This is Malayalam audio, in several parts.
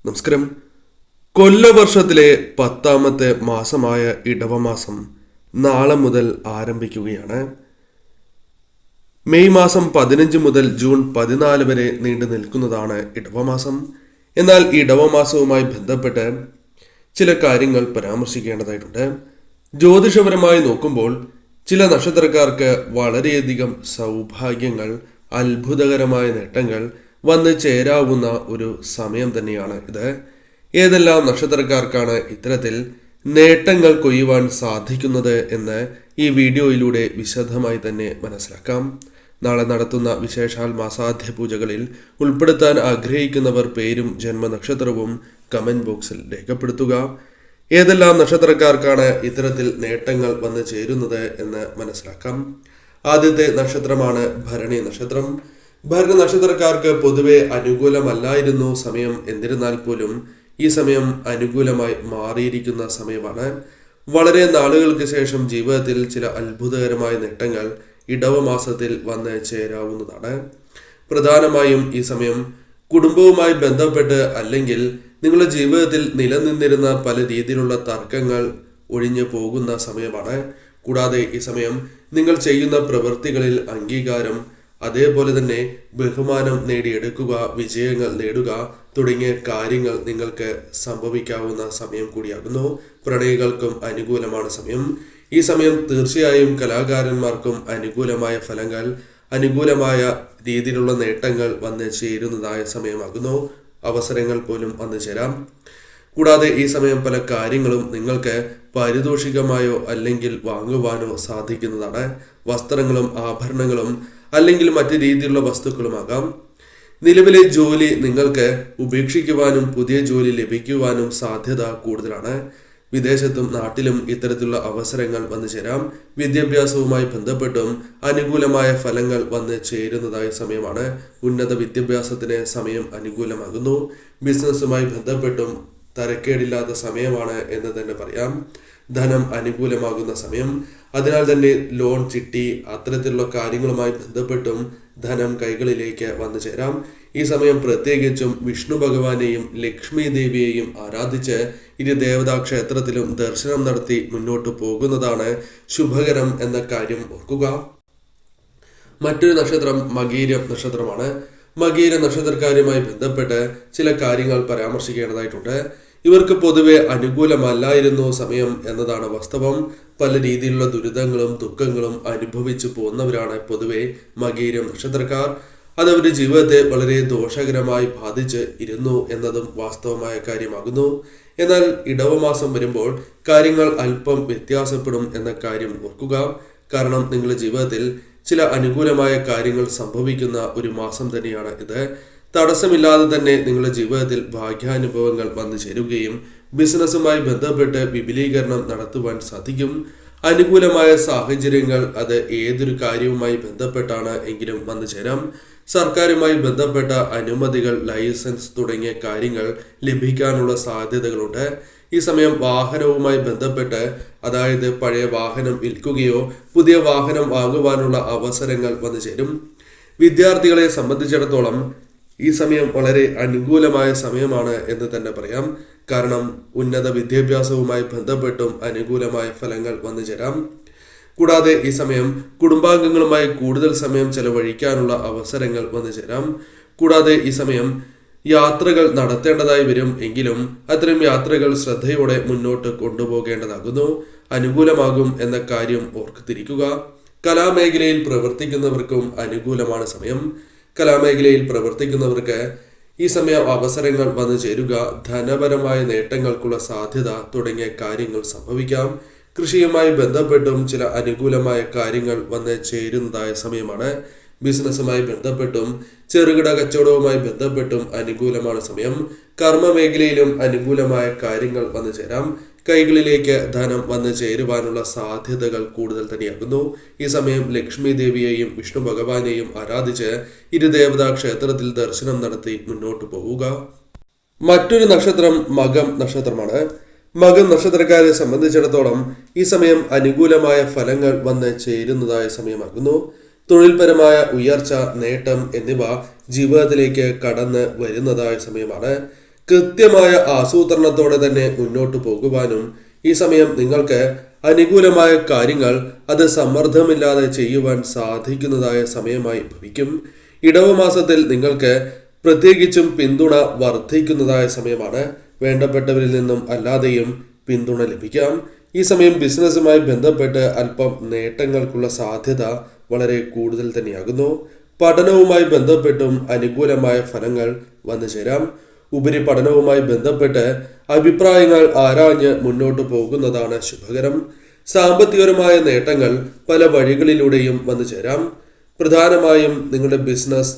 നമസ്കാരം. കൊല്ലവർഷത്തിലെ 10ാമത്തെ മാസമായ ഇടവമാസം നാളെ മുതൽ ആരംഭിക്കുകയാണ്. മെയ് മാസം 15 മുതൽ ജൂൺ 14 വരെ നീണ്ടു നിൽക്കുന്നതാണ് ഇടവമാസം. എന്നാൽ ഇടവമാസവുമായി ബന്ധപ്പെട്ട് ചില കാര്യങ്ങൾ പരാമർശിക്കേണ്ടതായിട്ടുണ്ട്. ജ്യോതിഷപരമായി നോക്കുമ്പോൾ ചില നക്ഷത്രക്കാർക്ക് വളരെയധികം സൗഭാഗ്യങ്ങൾ, അത്ഭുതകരമായ നേട്ടങ്ങൾ വന്ന് ചേരാവുന്ന ഒരു സമയം തന്നെയാണ് ഇത്. ഏതെല്ലാം നക്ഷത്രക്കാർക്കാണ് ഇത്തരത്തിൽ നേട്ടങ്ങൾ കൊയ്യുവാൻ സാധിക്കുന്നത് എന്ന് ഈ വീഡിയോയിലൂടെ വിശദമായി തന്നെ മനസ്സിലാക്കാം. നാളെ നടത്തുന്ന വിശേഷാൽ മാസാദ്യ പൂജകളിൽ ഉൾപ്പെടുത്താൻ ആഗ്രഹിക്കുന്നവർ പേരും ജന്മനക്ഷത്രവും കമന്റ് ബോക്സിൽ രേഖപ്പെടുത്തുക. ഏതെല്ലാം നക്ഷത്രക്കാർക്കാണ് ഇത്തരത്തിൽ നേട്ടങ്ങൾ വന്ന് ചേരുന്നത് എന്ന് മനസ്സിലാക്കാം. ആദ്യത്തെ നക്ഷത്രമാണ് ഭരണി നക്ഷത്രം. ഭരണി നക്ഷത്രക്കാർക്ക് പൊതുവെ അനുകൂലമല്ലായിരുന്നു സമയം. എന്നിരുന്നാൽ പോലും ഈ സമയം അനുകൂലമായി മാറിയിരിക്കുന്ന സമയമാണ്. വളരെ നാളുകൾക്ക് ശേഷം ജീവിതത്തിൽ ചില അത്ഭുതകരമായ നേട്ടങ്ങൾ ഇടവമാസത്തിൽ വന്ന് ചേരാവുന്നതാണ്. പ്രധാനമായും ഈ സമയം കുടുംബവുമായി ബന്ധപ്പെട്ട് അല്ലെങ്കിൽ നിങ്ങളുടെ ജീവിതത്തിൽ നിലനിന്നിരുന്ന പല രീതിയിലുള്ള തർക്കങ്ങൾ ഒഴിഞ്ഞു പോകുന്ന സമയമാണ്. കൂടാതെ ഈ സമയം നിങ്ങൾ ചെയ്യുന്ന പ്രവൃത്തികളിൽ അംഗീകാരം, അതേപോലെ തന്നെ ബഹുമാനം നേടിയെടുക്കുക, വിജയങ്ങൾ നേടുക തുടങ്ങിയ കാര്യങ്ങൾ നിങ്ങൾക്ക് സംഭവിക്കാവുന്ന സമയം കൂടിയാകുന്നു. പ്രണയികൾക്കും അനുകൂലമാണ് സമയം. ഈ സമയം തീർച്ചയായും കലാകാരന്മാർക്കും അനുകൂലമായ ഫലങ്ങൾ, അനുകൂലമായ രീതിയിലുള്ള നേട്ടങ്ങൾ വന്ന് ചേരുന്നതായ സമയമാകുന്നു. അവസരങ്ങൾ പോലും വന്നു ചേരാം. കൂടാതെ ഈ സമയം പല കാര്യങ്ങളും നിങ്ങൾക്ക് പാരിതോഷികമായോ അല്ലെങ്കിൽ വാങ്ങുവാനോ സാധിക്കുന്നതാണ്. വസ്ത്രങ്ങളും ആഭരണങ്ങളും അല്ലെങ്കിൽ മറ്റു രീതിയിലുള്ള വസ്തുക്കളുമാകാം. നിലവിലെ ജോലി നിങ്ങൾക്ക് ഉപേക്ഷിക്കുവാനും പുതിയ ജോലി ലഭിക്കുവാനും സാധ്യത കൂടുതലാണ്. വിദേശത്തും നാട്ടിലും ഇത്തരത്തിലുള്ള അവസരങ്ങൾ വന്നു ചേരാം. വിദ്യാഭ്യാസവുമായി ബന്ധപ്പെട്ടും അനുകൂലമായ ഫലങ്ങൾ വന്ന് ചേരുന്നതായ സമയമാണ്. ഉന്നത വിദ്യാഭ്യാസത്തിന് സമയം അനുകൂലമാകുന്നു. ബിസിനസ്സുമായി ബന്ധപ്പെട്ടും തരക്കേടില്ലാത്ത സമയമാണ് എന്ന് തന്നെ പറയാം. ധനം അനുകൂലമാകുന്ന സമയം. അതിനാൽ തന്നെ ലോൺ, ചിട്ടി അത്തരത്തിലുള്ള കാര്യങ്ങളുമായി ബന്ധപ്പെട്ടും ധനം കൈകളിലേക്ക് വന്നു ചേരാം. ഈ സമയം പ്രത്യേകിച്ചും വിഷ്ണു ഭഗവാനെയും ലക്ഷ്മി ദേവിയെയും ആരാധിച്ച് ഇരു ദേവതാ ക്ഷേത്രത്തിലും ദർശനം നടത്തി മുന്നോട്ട് പോകുന്നതാണ് ശുഭകരം എന്ന കാര്യം ഓർക്കുക. മറ്റൊരു നക്ഷത്രം മകീരം നക്ഷത്രമാണ്. മകീര നക്ഷത്രക്കാരുമായി ബന്ധപ്പെട്ട് ചില കാര്യങ്ങൾ പരാമർശിക്കേണ്ടതായിട്ടുണ്ട്. ഇവർക്ക് പൊതുവെ അനുകൂലമല്ലായിരുന്നു സമയം എന്നതാണ് വാസ്തവം. പല രീതിയിലുള്ള ദുരിതങ്ങളും ദുഃഖങ്ങളും അനുഭവിച്ചു പോകുന്നവരാണ് പൊതുവെ മകീരം നക്ഷത്രക്കാർ. അതവരുടെ ജീവിതത്തെ വളരെ ദോഷകരമായി ബാധിച്ച് ഇരുന്നു എന്നതും വാസ്തവമായ കാര്യമാകുന്നു. എന്നാൽ ഇടവമാസം വരുമ്പോൾ കാര്യങ്ങൾ അല്പം വ്യത്യാസപ്പെടും എന്ന കാര്യം ഓർക്കുക. കാരണം നിങ്ങളുടെ ജീവിതത്തിൽ ചില അനുകൂലമായ കാര്യങ്ങൾ സംഭവിക്കുന്ന ഒരു മാസം തന്നെയാണ് ഇത്. തടസ്സമില്ലാതെ തന്നെ നിങ്ങളുടെ ജീവിതത്തിൽ ഭാഗ്യാനുഭവങ്ങൾ വന്നു ചേരുകയും ബിസിനസ്സുമായി ബന്ധപ്പെട്ട് വിപുലീകരണം നടത്തുവാൻ സാധിക്കും. അനുകൂലമായ സാഹചര്യങ്ങൾ അത് ഏതൊരു കാര്യവുമായി ബന്ധപ്പെട്ടാണ് എങ്കിലും വന്നു ചേരാം. സർക്കാരുമായി ബന്ധപ്പെട്ട അനുമതികൾ, ലൈസൻസ് തുടങ്ങിയ കാര്യങ്ങൾ ലഭിക്കാനുള്ള സാധ്യതകളുണ്ട്. ഈ സമയം വാഹനവുമായി ബന്ധപ്പെട്ട്, അതായത് പഴയ വാഹനം വിൽക്കുകയോ പുതിയ വാഹനം വാങ്ങുവാനുള്ള അവസരങ്ങൾ വന്നു ചേരും. വിദ്യാർത്ഥികളെ സംബന്ധിച്ചിടത്തോളം ഈ സമയം വളരെ അനുകൂലമായ സമയമാണ് എന്ന് തന്നെ പറയാം. കാരണം ഉന്നത വിദ്യാഭ്യാസവുമായി ബന്ധപ്പെട്ടും അനുകൂലമായ ഫലങ്ങൾ വന്നു ചേരാം. കൂടാതെ ഈ സമയം കുടുംബാംഗങ്ങളുമായി കൂടുതൽ സമയം ചെലവഴിക്കാനുള്ള അവസരങ്ങൾ വന്നു ചേരാം. കൂടാതെ ഈ സമയം യാത്രകൾ നടത്തേണ്ടതായി വരും. എങ്കിലും അത്തരം യാത്രകൾ ശ്രദ്ധയോടെ മുന്നോട്ട് കൊണ്ടുപോകേണ്ടതാകുന്നു. അനുകൂലമാകും എന്ന കാര്യം ഓർത്തിരിക്കുക. കലാമേഖലയിൽ പ്രവർത്തിക്കുന്നവർക്കും അനുകൂലമാണ് സമയം. കലാമേഖലയിൽ പ്രവർത്തിക്കുന്നവർക്ക് ഈ സമയം അവസരങ്ങൾ വന്നു ചേരുക, ധനപരമായ നേട്ടങ്ങൾക്കുള്ള സാധ്യത തുടങ്ങിയ കാര്യങ്ങൾ സംഭവിക്കാം. കൃഷിയുമായി ബന്ധപ്പെട്ടും ചില അനുകൂലമായ കാര്യങ്ങൾ വന്ന് ചേരുന്നതായ സമയമാണ്. ബിസിനസ്സുമായി ബന്ധപ്പെട്ടും ചെറുകിട കച്ചവടവുമായി ബന്ധപ്പെട്ടും അനുകൂലമാണ് സമയം. കർമ്മ മേഖലയിലും അനുകൂലമായ കാര്യങ്ങൾ വന്നു ചേരാം. കൈകളിലേക്ക് ധനം വന്നു ചേരുവാനുള്ള സാധ്യതകൾ കൂടുതൽ തന്നെയാകുന്നു. ഈ സമയം ലക്ഷ്മി ദേവിയെയും വിഷ്ണു ഭഗവാനെയും ആരാധിച്ച് ഇരു ദേവതാ ക്ഷേത്രത്തിൽ ദർശനം നടത്തി മുന്നോട്ട് പോവുക. മറ്റൊരു നക്ഷത്രം മകം നക്ഷത്രമാണ്. മകം നക്ഷത്രക്കാരെ സംബന്ധിച്ചിടത്തോളം ഈ സമയം അനുകൂലമായ ഫലങ്ങൾ വന്ന് ചേരുന്നതായ സമയമാകുന്നു. തൊഴിൽപരമായ ഉയർച്ച, നേട്ടം എന്നിവ ജീവിതത്തിലേക്ക് കടന്ന് വരുന്നതായ സമയമാണ്. കൃത്യമായ ആസൂത്രണത്തോടെ തന്നെ മുന്നോട്ട് പോകുവാനും ഈ സമയം നിങ്ങൾക്ക് അനുകൂലമായ കാര്യങ്ങൾ അത് സമ്മർദ്ദമില്ലാതെ ചെയ്യുവാൻ സാധിക്കുന്നതായ സമയമായി ഭവിക്കും. ഇടവമാസത്തിൽ നിങ്ങൾക്ക് പ്രത്യേകിച്ചും പിന്തുണ വർദ്ധിക്കുന്നതായ സമയമാണ്. വേണ്ടപ്പെട്ടവരിൽ നിന്നും അല്ലാതെയും പിന്തുണ ലഭിക്കാം. ഈ സമയം ബിസിനസ്സുമായി ബന്ധപ്പെട്ട് അല്പം നേട്ടങ്ങൾക്കുള്ള സാധ്യത വളരെ കൂടുതൽ തന്നെയാകുന്നു. പഠനവുമായി ബന്ധപ്പെട്ടും അനുകൂലമായ ഫലങ്ങൾ വന്നു ചേരാം. ഉപരിപഠനവുമായി ബന്ധപ്പെട്ട് അഭിപ്രായങ്ങൾ ആരാഞ്ഞ് മുന്നോട്ട് പോകുന്നതാണ് ശുഭകരം. സാമ്പത്തികപരമായ നേട്ടങ്ങൾ പല വഴികളിലൂടെയും വന്നു ചേരാം. പ്രധാനമായും നിങ്ങളുടെ ബിസിനസ്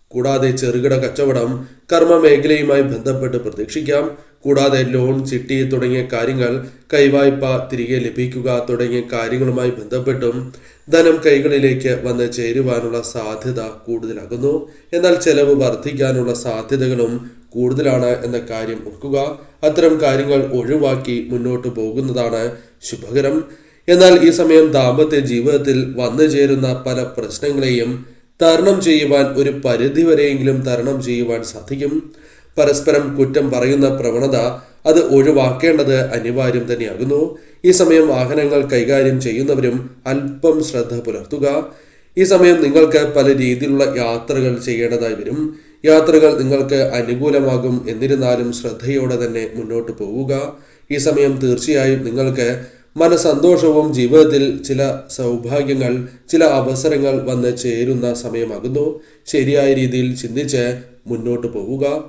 കൂടാതെ ചെറുകിട കച്ചവടം, കർമ്മ മേഖലയുമായി ബന്ധപ്പെട്ട് പ്രതീക്ഷിക്കാം. കൂടാതെ ലോൺ, ചിട്ടി തുടങ്ങിയ കാര്യങ്ങൾ, കൈവായ്പ തിരികെ ലഭിക്കുക തുടങ്ങിയ കാര്യങ്ങളുമായി ബന്ധപ്പെട്ടും ധനം കൈകളിലേക്ക് വന്ന് ചേരുവാനുള്ള സാധ്യത കൂടുതലാകുന്നു. എന്നാൽ ചെലവ് വർദ്ധിക്കാനുള്ള സാധ്യതകളും കൂടുതലാണ് എന്ന കാര്യം ഓർക്കുക. അത്തരം കാര്യങ്ങൾ ഒഴിവാക്കി മുന്നോട്ട് പോകുന്നതാണ് ശുഭകരം. എന്നാൽ ഈ സമയം ദാമ്പത്യ ജീവിതത്തിൽ വന്നു ചേരുന്ന പല പ്രശ്നങ്ങളെയും തരണം ചെയ്യുവാൻ ഒരു പരിധിവരെയെങ്കിലും തരണം ചെയ്യുവാൻ സാധിക്കും. പരസ്പരം കുറ്റം പറയുന്ന പ്രവണത അത് ഒഴിവാക്കേണ്ടത് അനിവാര്യം തന്നെയാകുന്നു. ഈ സമയം വാഹനങ്ങൾ കൈകാര്യം ചെയ്യുന്നവരും അല്പം ശ്രദ്ധ പുലർത്തുക. ഈ സമയം നിങ്ങൾക്ക് പല രീതിയിലുള്ള യാത്രകൾ ചെയ്യേണ്ടതായി വരും. യാത്രകൾ നിങ്ങൾക്ക് അനുകൂലമാകും. എന്നിരുന്നാലും ശ്രദ്ധയോടെ തന്നെ മുന്നോട്ട് പോവുക. ഈ സമയം തീർച്ചയായും നിങ്ങൾക്ക് മനസന്തോഷവും ജീവിതത്തിൽ ചില സൗഭാഗ്യങ്ങൾ, ചില അവസരങ്ങൾ വന്ന് ചേരുന്ന സമയമാകുന്നു. ശരിയായ രീതിയിൽ ചിന്തിച്ച് മുന്നോട്ട് പോവുക.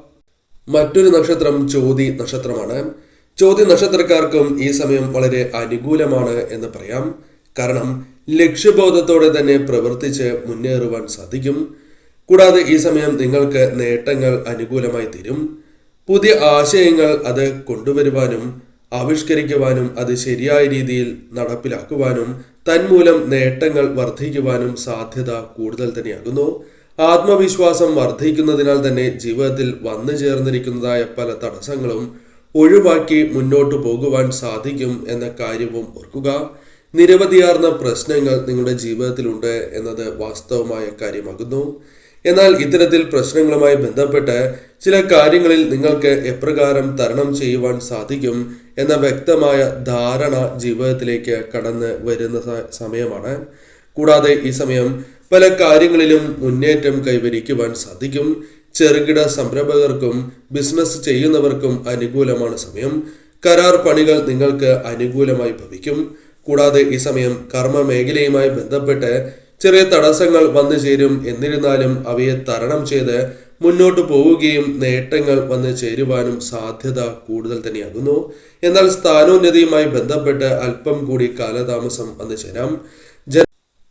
മറ്റൊരു നക്ഷത്രം ചോതി നക്ഷത്രമാണ്. ചോതി നക്ഷത്രക്കാർക്കും ഈ സമയം വളരെ അനുകൂലമാണ് എന്ന് പറയാം. കാരണം ലക്ഷ്യബോധത്തോടെ തന്നെ പ്രവർത്തിച്ച് മുന്നേറുവാൻ സാധിക്കും. കൂടാതെ ഈ സമയം നിങ്ങൾക്ക് നേട്ടങ്ങൾ അനുകൂലമായി തീരും. പുതിയ ആശയങ്ങൾ അത് കൊണ്ടുവരുവാനും ആവിഷ്കരിക്കുവാനും അത് ശരിയായ രീതിയിൽ നടപ്പിലാക്കുവാനും തന്മൂലം നേട്ടങ്ങൾ വർദ്ധിക്കുവാനും സാധ്യത കൂടുതൽ തന്നെയാകുന്നു. ആത്മവിശ്വാസം വർദ്ധിക്കുന്നതിനാൽ തന്നെ ജീവിതത്തിൽ വന്നു ചേർന്നിരിക്കുന്നതായ പല തടസ്സങ്ങളും ഒഴിവാക്കി മുന്നോട്ട് പോകുവാൻ സാധിക്കും എന്ന കാര്യവും ഓർക്കുക. നിരവധിയാർന്ന പ്രശ്നങ്ങൾ നിങ്ങളുടെ ജീവിതത്തിലുണ്ട് എന്നത് വാസ്തവമായ കാര്യമാകുന്നു. എന്നാൽ ഇത്തരത്തിൽ പ്രശ്നങ്ങളുമായി ബന്ധപ്പെട്ട് ചില കാര്യങ്ങളിൽ നിങ്ങൾക്ക് എപ്രകാരം തരണം ചെയ്യുവാൻ സാധിക്കും എന്ന വ്യക്തമായ ധാരണ ജീവിതത്തിലേക്ക് കടന്ന് വരുന്ന സമയമാണ്. കൂടാതെ ഈ സമയം പല കാര്യങ്ങളിലും മുന്നേറ്റം കൈവരിക്കുവാൻ സാധിക്കും. ചെറുകിട സംരംഭകർക്കും ബിസിനസ് ചെയ്യുന്നവർക്കും അനുകൂലമാണ് സമയം. കരാർ പണികൾ നിങ്ങൾക്ക് അനുകൂലമായി ഭവിക്കും. കൂടാതെ ഈ സമയം കർമ്മ മേഖലയുമായി ബന്ധപ്പെട്ട് ചെറിയ തടസ്സങ്ങൾ വന്നു ചേരും. എന്നിരുന്നാലും അവയെ തരണം ചെയ്ത് മുന്നോട്ട് പോവുകയും നേട്ടങ്ങൾ വന്നു ചേരുവാനും സാധ്യത കൂടുതൽ തന്നെയാകുന്നു. എന്നാൽ സ്ഥാനോന്നതിയുമായി ബന്ധപ്പെട്ട് അല്പം കൂടി കാലതാമസം വന്നു ചേരാം.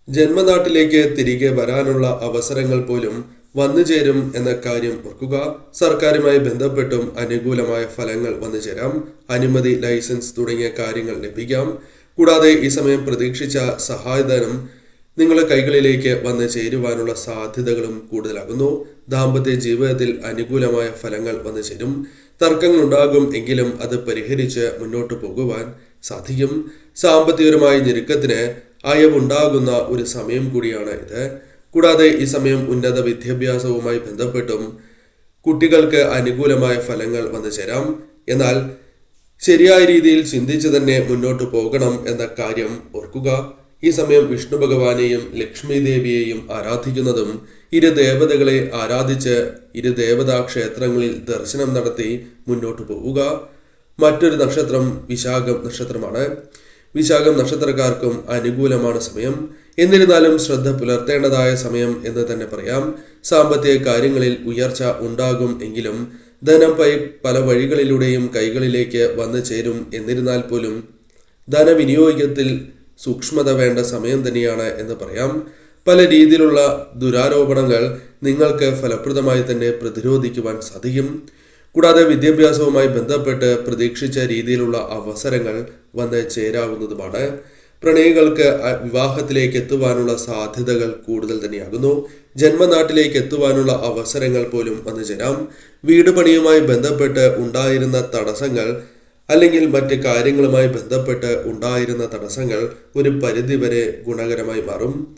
ജന്മനാട്ടിലേക്ക് തിരികെ വരാനുള്ള അവസരങ്ങൾ പോലും വന്നു ചേരും എന്ന കാര്യം ഓർക്കുക. സർക്കാരുമായി ബന്ധപ്പെട്ടും അനുകൂലമായ ഫലങ്ങൾ വന്നു ചേരാം. അനുമതി, ലൈസൻസ് തുടങ്ങിയ കാര്യങ്ങൾ ലഭിക്കാം. കൂടാതെ ഈ സമയം പ്രതീക്ഷിച്ച സഹായധനം നിങ്ങളുടെ കൈകളിലേക്ക് വന്ന് ചേരുവാനുള്ള സാധ്യതകളും കൂടുതലാകുന്നു. ദാമ്പത്യ ജീവിതത്തിൽ അനുകൂലമായ ഫലങ്ങൾ വന്നു ചേരും. തർക്കങ്ങൾ ഉണ്ടാകും എങ്കിലും അത് പരിഹരിച്ച് മുന്നോട്ട് പോകുവാൻ സാധിക്കും. സാമ്പത്തികപരമായ ഞെരുക്കത്തിന് അയവുണ്ടാകുന്ന ഒരു സമയം കൂടിയാണ് ഇത്. കൂടാതെ ഈ സമയം ഉന്നത വിദ്യാഭ്യാസവുമായി ബന്ധപ്പെട്ടും കുട്ടികൾക്ക് അനുകൂലമായ ഫലങ്ങൾ വന്നു ചേരാം. എന്നാൽ ശരിയായ രീതിയിൽ ചിന്തിച്ച് തന്നെ മുന്നോട്ട് പോകണം എന്ന കാര്യം ഓർക്കുക. ഈ സമയം വിഷ്ണു ഭഗവാനെയും ലക്ഷ്മി ദേവിയെയും ആരാധിക്കുന്നതും ഇരു ദേവതകളെ ആരാധിച്ച് ഇരു ദേവതാ ക്ഷേത്രങ്ങളിൽ ദർശനം നടത്തി മുന്നോട്ട് പോവുക. മറ്റൊരു നക്ഷത്രം വിശാഖം നക്ഷത്രമാണ്. വിശാഖം നക്ഷത്രക്കാർക്കും അനുകൂലമാണ് സമയം. എന്നിരുന്നാലും ശ്രദ്ധ പുലർത്തേണ്ടതായ സമയം എന്ന് തന്നെ പറയാം. സാമ്പത്തിക കാര്യങ്ങളിൽ ഉയർച്ച ഉണ്ടാകും എങ്കിലും ധനം പല വഴികളിലൂടെയും കൈകളിലേക്ക് വന്നു ചേരും. എന്നിരുന്നാൽ പോലും ധനവിനിയോഗത്തിൽ സൂക്ഷ്മത വേണ്ട സമയം തന്നെയാണ് എന്ന് പറയാം. പല രീതിയിലുള്ള ദുരാരോപണങ്ങൾ നിങ്ങൾക്ക് ഫലപ്രദമായി തന്നെ പ്രതിരോധിക്കുവാൻ സാധിക്കും. കൂടാതെ വിദ്യാഭ്യാസവുമായി ബന്ധപ്പെട്ട് പ്രതീക്ഷിച്ച രീതിയിലുള്ള അവസരങ്ങൾ വന്ന് ചേരാവുന്നതുമാണ്. പ്രണയികൾക്ക് വിവാഹത്തിലേക്ക് എത്തുവാനുള്ള സാധ്യതകൾ കൂടുതൽ തന്നെയാകുന്നു. ജന്മനാട്ടിലേക്ക് എത്തുവാനുള്ള അവസരങ്ങൾ പോലും വന്നു ചേരാം. വീട് പണിയുമായി ബന്ധപ്പെട്ട് ഉണ്ടായിരുന്ന തടസ്സങ്ങൾ അല്ലെങ്കിൽ മറ്റ് കാര്യങ്ങളുമായി ബന്ധപ്പെട്ട് ഉണ്ടായിരുന്ന തടസ്സങ്ങൾ ഒരു പരിധിവരെ ഗുണകരമായി മാറും.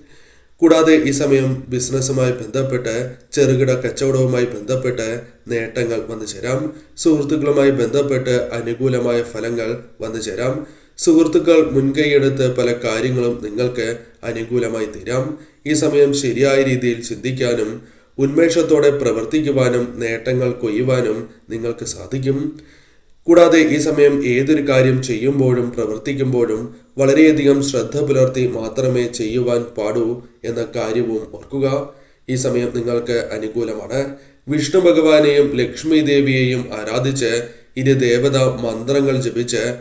കൂടാതെ ഈ സമയം ബിസിനസ്സുമായി ബന്ധപ്പെട്ട് ചെറുകിട കച്ചവടവുമായി ബന്ധപ്പെട്ട് നേട്ടങ്ങൾ വന്നു ചേരാം. സുഹൃത്തുക്കളുമായി ബന്ധപ്പെട്ട് അനുകൂലമായ ഫലങ്ങൾ വന്നു ചേരാം. സുഹൃത്തുക്കൾ മുൻകൈയെടുത്ത് പല കാര്യങ്ങളും നിങ്ങൾക്ക് അനുകൂലമായി തീരാം. ഈ സമയം ശരിയായ രീതിയിൽ ചിന്തിക്കാനും ഉന്മേഷത്തോടെ പ്രവർത്തിക്കുവാനും നേട്ടങ്ങൾ കൊയ്യുവാനും നിങ്ങൾക്ക് സാധിക്കും. കൂടാതെ ഈ സമയം ഏതൊരു കാര്യം ചെയ്യുമ്പോഴും പ്രവർത്തിക്കുമ്പോഴും വളരെയധികം ശ്രദ്ധ പുലർത്തി മാത്രമേ ചെയ്യുവാൻ പാടൂ എന്ന കാര്യവും ഓർക്കുക. ഈ സമയം നിങ്ങൾക്ക് അനുകൂലമാണ്. വിഷ്ണു ഭഗവാനെയും ലക്ഷ്മി ദേവിയെയും ആരാധിച്ച് ദേവത മന്ത്രങ്ങൾ ജപിച്ച്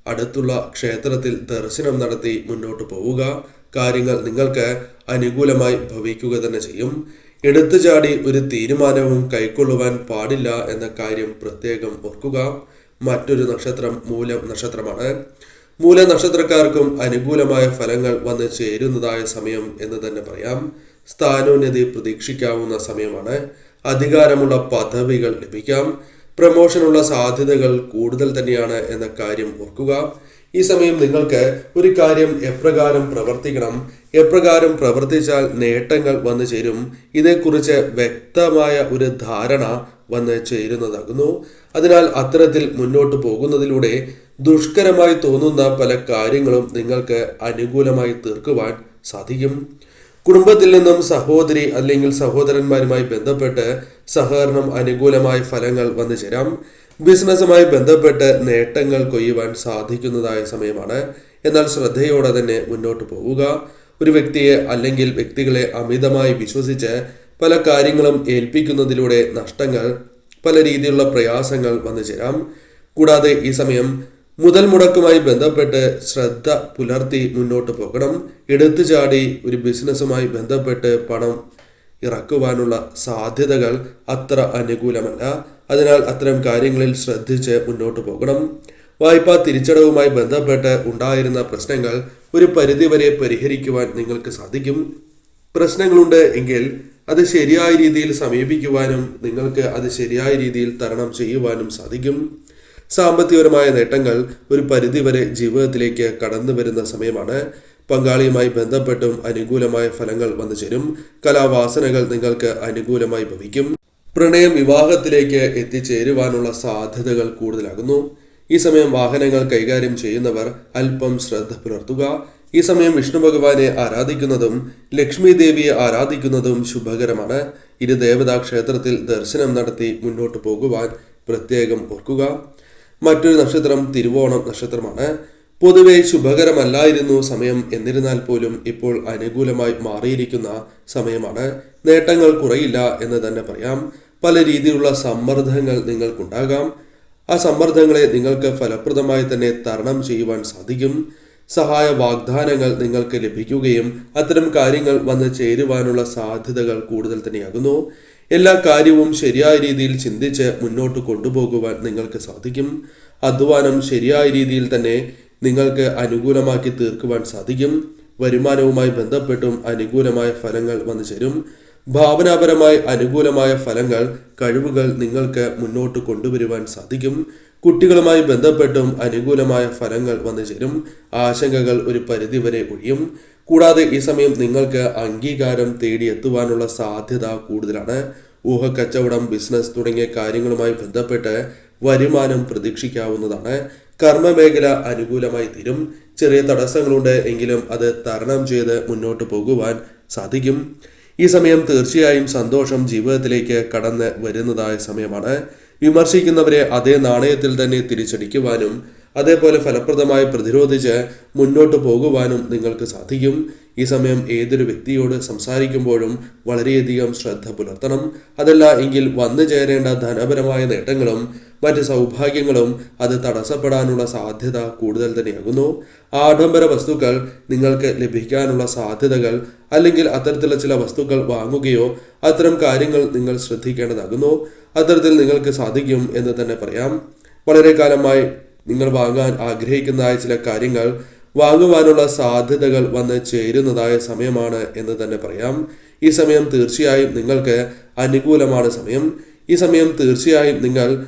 അടുത്തുള്ള ക്ഷേത്രത്തിൽ ദർശനം നടത്തി മുന്നോട്ട് പോവുക. കാര്യങ്ങൾ നിങ്ങൾക്ക് അനുകൂലമായി ഭവിക്കുക തന്നെ ചെയ്യും. എടുത്തുചാടി ഒരു തീരുമാനവും കൈക്കൊള്ളുവാൻ പാടില്ല എന്ന കാര്യം പ്രത്യേകം ഓർക്കുക. മറ്റൊരു നക്ഷത്രം മൂലം നക്ഷത്രമാണ്. മൂല നക്ഷത്രക്കാർക്കും അനുകൂലമായ ഫലങ്ങൾ വന്ന് ചേരുന്നതായ സമയം എന്ന് തന്നെ പറയാം. സ്ഥാനോന്നതി പ്രതീക്ഷിക്കാവുന്ന സമയമാണ്. അധികാരമുള്ള പദവികൾ ലഭിക്കാം. പ്രമോഷനുള്ള സാധ്യതകൾ കൂടുതൽ തന്നെയാണ് എന്ന കാര്യം ഓർക്കുക. ഈ സമയം നിങ്ങൾക്ക് ഒരു കാര്യം എപ്രകാരം പ്രവർത്തിക്കണം, എപ്രകാരം പ്രവർത്തിച്ചാൽ നേട്ടങ്ങൾ വന്നു ചേരും, ഇതേക്കുറിച്ച് വ്യക്തമായ ഒരു ധാരണ വന്ന് ചേരുന്നതാകുന്നു. അതിനാൽ അത്തരത്തിൽ മുന്നോട്ട് പോകുന്നതിലൂടെ ദുഷ്കരമായി തോന്നുന്ന പല കാര്യങ്ങളും നിങ്ങൾക്ക് അനുകൂലമായി തീർക്കുവാൻ സാധിക്കും. കുടുംബത്തിൽ നിന്നും സഹോദരി അല്ലെങ്കിൽ സഹോദരന്മാരുമായി ബന്ധപ്പെട്ട് സഹകരണം അനുകൂലമായ ഫലങ്ങൾ വന്നു ചേരാം. ബിസിനസ്സുമായി ബന്ധപ്പെട്ട് നേട്ടങ്ങൾ കൊയ്യുവാൻ സാധിക്കുന്നതായ സമയമാണ്. എന്നാൽ ശ്രദ്ധയോടെ തന്നെ മുന്നോട്ട് പോവുക. ഒരു വ്യക്തിയെ അല്ലെങ്കിൽ വ്യക്തികളെ അമിതമായി വിശ്വസിച്ച് പല കാര്യങ്ങളും ഏൽപ്പിക്കുന്നതിലൂടെ നഷ്ടങ്ങൾ, പല രീതിയിലുള്ള പ്രയാസങ്ങൾ വന്നു ചേരാം. കൂടാതെ ഈ സമയം മുതൽ മുടക്കുമായി ബന്ധപ്പെട്ട് ശ്രദ്ധ പുലർത്തി മുന്നോട്ട് പോകണം. എടുത്തുചാടി ഒരു ബിസിനസ്സുമായി ബന്ധപ്പെട്ട് പണം ഇറക്കുവാനുള്ള സാധ്യതകൾ അത്ര അനുകൂലമല്ല. അതിനാൽ അത്തരം കാര്യങ്ങളിൽ ശ്രദ്ധിച്ച് മുന്നോട്ട് പോകണം. വായ്പാ തിരിച്ചടവുമായി ബന്ധപ്പെട്ട് ഉണ്ടായിരുന്ന പ്രശ്നങ്ങൾ ഒരു പരിധിവരെ പരിഹരിക്കുവാൻ നിങ്ങൾക്ക് സാധിക്കും. പ്രശ്നങ്ങളുണ്ട് എങ്കിൽ അത് ശരിയായ രീതിയിൽ സമീപിക്കുവാനും നിങ്ങൾക്ക് അത് ശരിയായ രീതിയിൽ തരണം ചെയ്യുവാനും സാധിക്കും. സാമ്പത്തികപരമായ നേട്ടങ്ങൾ ഒരു പരിധിവരെ ജീവിതത്തിലേക്ക് കടന്നു വരുന്ന സമയമാണ്. പങ്കാളിയുമായി ബന്ധപ്പെട്ടും അനുകൂലമായ ഫലങ്ങൾ വന്നു ചേരും. കലാവാസനകൾ നിങ്ങൾക്ക് അനുകൂലമായി ഭവിക്കും. പ്രണയം വിവാഹത്തിലേക്ക് എത്തിച്ചേരുവാനുള്ള സാധ്യതകൾ കൂടുതലാകുന്നു. ഈ സമയം വാഹനങ്ങൾ കൈകാര്യം ചെയ്യുന്നവർ അല്പം ശ്രദ്ധ പുലർത്തുക. ഈ സമയം വിഷ്ണു ഭഗവാനെ ആരാധിക്കുന്നതും ലക്ഷ്മി ദേവിയെ ആരാധിക്കുന്നതും ശുഭകരമാണ്. ദേവതാ ക്ഷേത്രത്തിൽ ദർശനം നടത്തി മുന്നോട്ട് പോകുവാൻ പ്രത്യേകം ഓർക്കുക. മറ്റൊരു നക്ഷത്രം തിരുവോണം നക്ഷത്രമാണ്. പൊതുവെ ശുഭകരമല്ലായിരുന്നു സമയം, എന്നിരുന്നാൽ പോലും ഇപ്പോൾ അനുകൂലമായി മാറിയിരിക്കുന്ന സമയമാണ്. നേട്ടങ്ങൾ കുറയില്ല എന്ന് തന്നെ പറയാം. പല രീതിയിലുള്ള സമ്മർദ്ദങ്ങൾ നിങ്ങൾക്കുണ്ടാകാം. ആ സമ്മർദ്ദങ്ങളെ നിങ്ങൾക്ക് ഫലപ്രദമായി തന്നെ തരണം ചെയ്യുവാൻ സാധിക്കും. സഹായ വാഗ്ദാനങ്ങൾ നിങ്ങൾക്ക് ലഭിക്കുകയും അത്തരം കാര്യങ്ങൾ വന്ന് ചേരുവാനുള്ള സാധ്യതകൾ കൂടുതൽ തന്നെയാകുന്നു. എല്ലാ കാര്യവും ശരിയായ രീതിയിൽ ചിന്തിച്ച് മുന്നോട്ട് കൊണ്ടുപോകുവാൻ നിങ്ങൾക്ക് സാധിക്കും. അധ്വാനം ശരിയായ രീതിയിൽ തന്നെ നിങ്ങൾക്ക് അനുകൂലമാക്കി തീർക്കുവാൻ സാധിക്കും. വരുമാനവുമായി ബന്ധപ്പെട്ടും അനുകൂലമായ ഫലങ്ങൾ വന്നു ചേരും. ഭാവനാപരമായി അനുകൂലമായ ഫലങ്ങൾ, കഴിവുകൾ നിങ്ങൾക്ക് മുന്നോട്ട് കൊണ്ടുവരുവാൻ സാധിക്കും. കുട്ടികളുമായി ബന്ധപ്പെട്ടും അനുകൂലമായ ഫലങ്ങൾ വന്നു ചേരും. ആശങ്കകൾ ഒരു പരിധിവരെ ഒഴിയും. കൂടാതെ ഈ സമയം നിങ്ങൾക്ക് അംഗീകാരം തേടിയെത്തുവാനുള്ള സാധ്യത കൂടുതലാണ്. ഊഹക്കച്ചവടം, ബിസിനസ് തുടങ്ങിയ കാര്യങ്ങളുമായി ബന്ധപ്പെട്ട് വരുമാനം പ്രതീക്ഷിക്കാവുന്നതാണ്. കർമ്മമേഖല അനുകൂലമായി തീരും. ചെറിയ തടസ്സങ്ങളുണ്ട് എങ്കിലും അത് തരണം ചെയ്ത് മുന്നോട്ട് പോകുവാൻ സാധിക്കും. ഈ സമയം തീർച്ചയായും സന്തോഷം ജീവിതത്തിലേക്ക് കടന്ന് വരുന്നതായ സമയമാണ്. വിമർശിക്കുന്നവരെ അതേ നാണയത്തിൽ തന്നെ തിരിച്ചടിക്കുവാനും അതേപോലെ ഫലപ്രദമായി പ്രതിരോധിച്ച് മുന്നോട്ട് പോകുവാനും നിങ്ങൾക്ക് സാധിക്കും. ഈ സമയം ഏതൊരു വ്യക്തിയോട് സംസാരിക്കുമ്പോഴും വളരെയധികം ശ്രദ്ധ പുലർത്തണം. അതല്ല എങ്കിൽ വന്നു ചേരേണ്ട ധനപരമായ നേട്ടങ്ങളും മറ്റ് സൗഭാഗ്യങ്ങളും അത് തടസ്സപ്പെടാനുള്ള സാധ്യത കൂടുതൽ തന്നെയാകുന്നു. ആഡംബര വസ്തുക്കൾ നിങ്ങൾക്ക് ലഭിക്കാനുള്ള സാധ്യതകൾ, അല്ലെങ്കിൽ അത്തരത്തിലുള്ള ചില വസ്തുക്കൾ വാങ്ങുകയോ അത്തരം കാര്യങ്ങൾ നിങ്ങൾ ശ്രദ്ധിക്കേണ്ടതാകുന്നു. അത്തരത്തിൽ നിങ്ങൾക്ക് സാധിക്കും എന്ന് തന്നെ പറയാം. വളരെ കാലമായി നിങ്ങൾ വാങ്ങാൻ ആഗ്രഹിക്കുന്നതായ ചില കാര്യങ്ങൾ വാങ്ങുവാനുള്ള സാധ്യതകൾ വന്ന് ചേരുന്നതായ സമയമാണ് എന്ന് തന്നെ പറയാം. ഈ സമയം തീർച്ചയായും നിങ്ങൾക്ക് അനുകൂലമാണ് സമയം. ഈ സമയം തീർച്ചയായും നിങ്ങൾ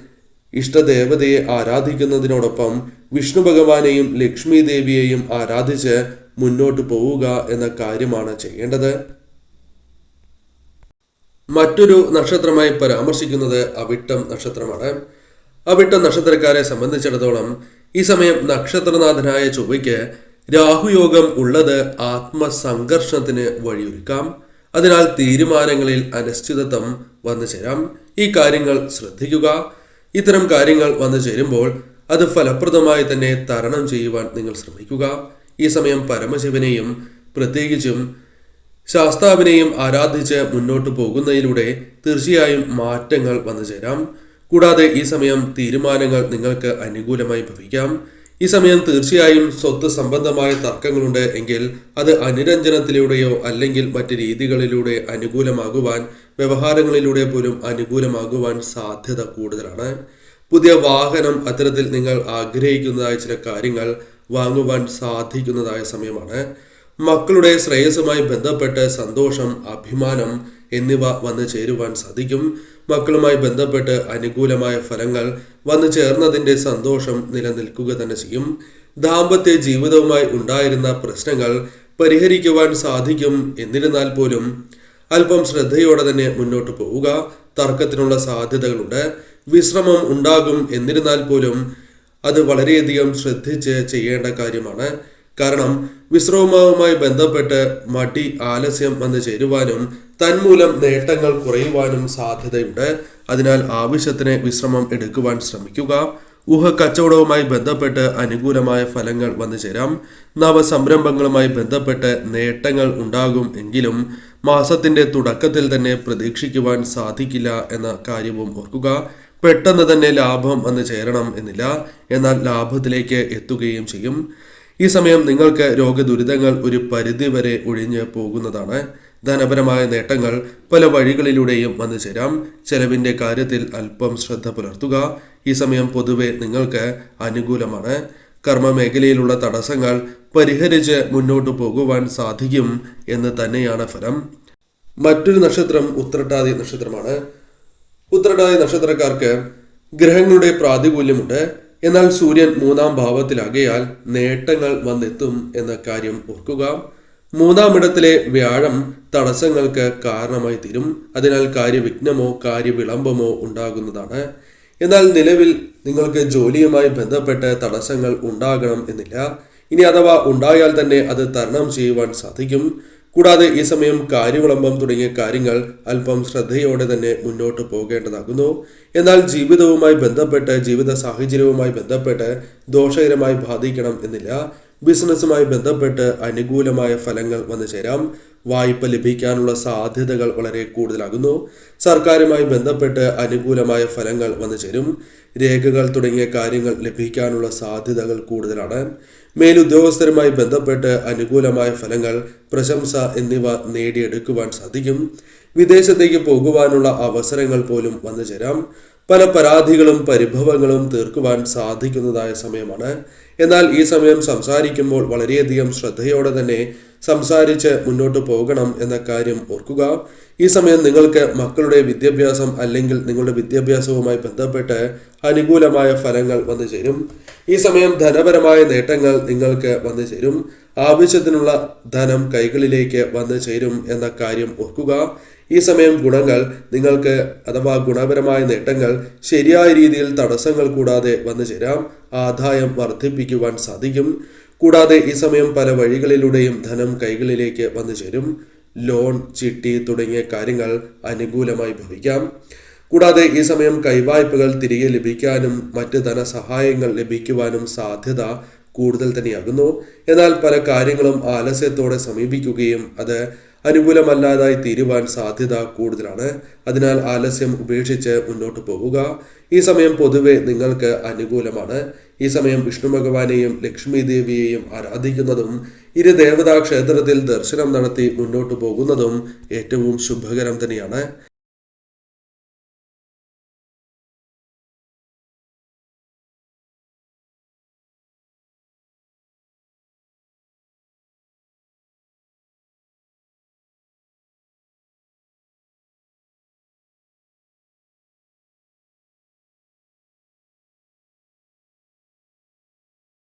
ഇഷ്ടദേവതയെ ആരാധിക്കുന്നതിനോടൊപ്പം വിഷ്ണു ഭഗവാനെയും ലക്ഷ്മി ദേവിയെയും ആരാധിച്ച് മുന്നോട്ട് പോവുക എന്ന കാര്യമാണ് ചെയ്യേണ്ടത്. മറ്റൊരു നക്ഷത്രമായി പരാമർശിക്കുന്നത് അവിട്ടം നക്ഷത്രമാണ്. അവിട്ടം നക്ഷത്രക്കാരെ സംബന്ധിച്ചിടത്തോളം ഈ സമയം നക്ഷത്രനാഥനായ ചൊവ്വയ്ക്ക് രാഹുയോഗം ഉള്ളത് ആത്മസംഘർഷത്തിന് വഴിയൊരുക്കാം. അതിനാൽ തീരുമാനങ്ങളിൽ അനിശ്ചിതത്വം വന്നു ചേരാം. ഈ കാര്യങ്ങൾ ശ്രദ്ധിക്കുക. ഇത്തരം കാര്യങ്ങൾ വന്നു ചേരുമ്പോൾ അത് ഫലപ്രദമായി തന്നെ തരണം ചെയ്യുവാൻ നിങ്ങൾ ശ്രമിക്കുക. ഈ സമയം പരമശിവനെയും പ്രത്യേകിച്ചും ശാസ്താവിനെയും ആരാധിച്ച് മുന്നോട്ട് പോകുന്നതിലൂടെ തീർച്ചയായും മാറ്റങ്ങൾ വന്നു ചേരാം. കൂടാതെ ഈ സമയം തീരുമാനങ്ങൾ നിങ്ങൾക്ക് അനുകൂലമായി ഭവിക്കാം. ഈ സമയം തീർച്ചയായും സ്വത്ത് സംബന്ധമായ തർക്കങ്ങളുണ്ട് എങ്കിൽ അത് അനുരഞ്ജനത്തിലൂടെയോ അല്ലെങ്കിൽ മറ്റ് രീതികളിലൂടെ അനുകൂലമാകുവാൻ, വ്യവഹാരങ്ങളിലൂടെ പോലും അനുകൂലമാകുവാൻ സാധ്യത കൂടുതലാണ്. പുതിയ വാഹനം അത്തരത്തിൽ നിങ്ങൾ ആഗ്രഹിക്കുന്നതായ ചില കാര്യങ്ങൾ വാങ്ങുവാൻ സാധിക്കുന്നതായ സമയമാണ്. മക്കളുടെ ശ്രേയസ്സുമായി ബന്ധപ്പെട്ട് സന്തോഷം, അഭിമാനം എന്നിവ വന്നു ചേരുവാൻ സാധിക്കും. മക്കളുമായി ബന്ധപ്പെട്ട് അനുകൂലമായ ഫലങ്ങൾ വന്നു ചേർന്നതിൻ്റെ സന്തോഷം നിലനിൽക്കുക തന്നെ ചെയ്യും. ദാമ്പത്യ ജീവിതവുമായി ഉണ്ടായിരുന്ന പ്രശ്നങ്ങൾ പരിഹരിക്കുവാൻ സാധിക്കും. എന്നിരുന്നാൽ പോലും അല്പം ശ്രദ്ധയോടെ തന്നെ മുന്നോട്ട് പോവുക. തർക്കത്തിനുള്ള സാധ്യതകളുണ്ട്. വിശ്രമം ഉണ്ടാകും. എന്നിരുന്നാൽ പോലും അത് വളരെയധികം ശ്രദ്ധിച്ച് ചെയ്യേണ്ട കാര്യമാണ്. കാരണം വിശ്രമവുമായി ബന്ധപ്പെട്ട് മടി, ആലസ്യം വന്നു ചേരുവാനും തന്മൂലം നേട്ടങ്ങൾ കുറയുവാനും സാധ്യതയുണ്ട്. അതിനാൽ ആവശ്യത്തിന് വിശ്രമം എടുക്കുവാൻ ശ്രമിക്കുക. കച്ചവടവുമായി ബന്ധപ്പെട്ട് അനുകൂലമായ ഫലങ്ങൾ വന്നു ചേരാം. നവസംരംഭങ്ങളുമായി ബന്ധപ്പെട്ട് നേട്ടങ്ങൾ ഉണ്ടാകും. എങ്കിലും മാസത്തിന്റെ തുടക്കത്തിൽ തന്നെ പ്രതീക്ഷിക്കുവാൻ സാധിക്കില്ല എന്ന കാര്യവും ഓർക്കുക. പെട്ടെന്ന് തന്നെ ലാഭം വന്നു ചേരണം എന്നില്ല, എന്നാൽ ലാഭത്തിലേക്ക് എത്തുകയും ചെയ്യും. ഈ സമയം നിങ്ങൾക്ക് രോഗദുരിതങ്ങൾ ഒരു പരിധിവരെ ഒഴിഞ്ഞു പോകുന്നതാണ്. ധനപരമായ നേട്ടങ്ങൾ പല വഴികളിലൂടെയും വന്നു ചേരാം. ചെലവിൻ്റെ കാര്യത്തിൽ അല്പം ശ്രദ്ധ പുലർത്തുക. ഈ സമയം പൊതുവെ നിങ്ങൾക്ക് അനുകൂലമാണ്. കർമ്മ മേഖലയിലുള്ള തടസ്സങ്ങൾ പരിഹരിച്ച് മുന്നോട്ട് പോകുവാൻ സാധിക്കും എന്ന് തന്നെയാണ് ഫലം. മറ്റൊരു നക്ഷത്രം ഉത്രട്ടാതി നക്ഷത്രമാണ്. ഉത്രട്ടാതി നക്ഷത്രക്കാർക്ക് ഗ്രഹങ്ങളുടെ പ്രാതികൂല്യമുണ്ട്. എന്നാൽ സൂര്യൻ 3-ാം ഭാവത്തിലാകയാൽ നേട്ടങ്ങൾ വന്നെത്തും എന്ന കാര്യം ഓർക്കുക. 3-ാം ഇടത്തിലെ വ്യാഴം തടസ്സങ്ങൾക്ക് കാരണമായി തീരും. അതിനാൽ കാര്യവിഘ്നമോ കാര്യവിളംബമോ ഉണ്ടാകുന്നതാണ്. എന്നാൽ നിലവിൽ നിങ്ങൾക്ക് ജോലിയുമായി ബന്ധപ്പെട്ട് തടസ്സങ്ങൾ ഉണ്ടാകണം എന്നില്ല. ഇനി അഥവാ ഉണ്ടായാൽ തന്നെ അത് തരണം ചെയ്യുവാൻ സാധിക്കും. കൂടാതെ ഈ സമയം കാര്യവിളംബം തുടങ്ങിയ കാര്യങ്ങൾ അല്പം ശ്രദ്ധയോടെ തന്നെ മുന്നോട്ട് പോകേണ്ടതാകുന്നു. എന്നാൽ ജീവിതവുമായി ബന്ധപ്പെട്ട്, ജീവിത സാഹചര്യവുമായി ബന്ധപ്പെട്ട് ദോഷകരമായി ബാധിക്കണം എന്നില്ല. ബിസിനസ്സുമായി ബന്ധപ്പെട്ട് അനുകൂലമായ ഫലങ്ങൾ വന്നു ചേരാം. വായ്പ ലഭിക്കാനുള്ള സാധ്യതകൾ വളരെ കൂടുതലാകുന്നു. സർക്കാരുമായി ബന്ധപ്പെട്ട് അനുകൂലമായ ഫലങ്ങൾ വന്നു ചേരും. രേഖകൾ തുടങ്ങിയ കാര്യങ്ങൾ ലഭിക്കാനുള്ള സാധ്യതകൾ കൂടുതലാണ്. മേലുദ്യോഗസ്ഥരുമായി ബന്ധപ്പെട്ട് അനുകൂലമായ ഫലങ്ങൾ, പ്രശംസ എന്നിവ നേടിയെടുക്കുവാൻ സാധിക്കും. വിദേശത്തേക്ക് പോകുവാനുള്ള അവസരങ്ങൾ പോലും വന്നു ചേരാം. പല പരാതികളും പരിഭവങ്ങളും തീർക്കുവാൻ സാധിക്കുന്നതായ സമയമാണ്. എന്നാൽ ഈ സമയം സംസാരിക്കുമ്പോൾ വളരെയധികം ശ്രദ്ധയോടെ തന്നെ സംസാരിച്ച് മുന്നോട്ട് പോകണം എന്ന കാര്യം ഓർക്കുക. ഈ സമയം നിങ്ങൾക്ക് മക്കളുടെ വിദ്യാഭ്യാസം അല്ലെങ്കിൽ നിങ്ങളുടെ വിദ്യാഭ്യാസവുമായി ബന്ധപ്പെട്ട് അനുകൂലമായ ഫലങ്ങൾ വന്നു ചേരും. ഈ സമയം ധനപരമായ നേട്ടങ്ങൾ നിങ്ങൾക്ക് വന്നു ചേരും. ആവശ്യത്തിനുള്ള ധനം കൈകളിലേക്ക് വന്നു ചേരും എന്ന കാര്യം ഓർക്കുക. ഈ സമയം ഗുണങ്ങൾ നിങ്ങൾക്ക് അഥവാ ഗുണപരമായ നേട്ടങ്ങൾ ശരിയായ രീതിയിൽ തടസ്സങ്ങൾ കൂടാതെ വന്നു ചേരാം. ആദായം വർദ്ധിപ്പിക്കുവാൻ സാധിക്കും. കൂടാതെ ഈ സമയം പല വഴികളിലൂടെയും ധനം കൈകളിലേക്ക് വന്നു ചേരും. ലോൺ, ചിട്ടി തുടങ്ങിയ കാര്യങ്ങൾ അനുകൂലമായി ഭവിക്കാം. കൂടാതെ ഈ സമയം കൈവായ്പകൾ തിരികെ ലഭിക്കാനും മറ്റ് ധനസഹായങ്ങൾ ലഭിക്കുവാനും സാധ്യത കൂടുതൽ തന്നെയാകുന്നു. എന്നാൽ പല കാര്യങ്ങളും ആലസ്യത്തോടെ സമീപിക്കുകയും അത് അനുകൂലമല്ലാതായി തീരുവാൻ സാധ്യത കൂടുതലാണ്. അതിനാൽ ആലസ്യം ഉപേക്ഷിച്ച് മുന്നോട്ട് പോവുക. ഈ സമയം പൊതുവെ നിങ്ങൾക്ക് അനുകൂലമാണ്. ഈ സമയം വിഷ്ണു ഭഗവാനെയും ലക്ഷ്മി ദേവിയെയും ആരാധിക്കുന്നതും ദേവതാ ക്ഷേത്രത്തിൽ ദർശനം നടത്തി മുന്നോട്ട് പോകുന്നതും ഏറ്റവും ശുഭകരം തന്നെയാണ്.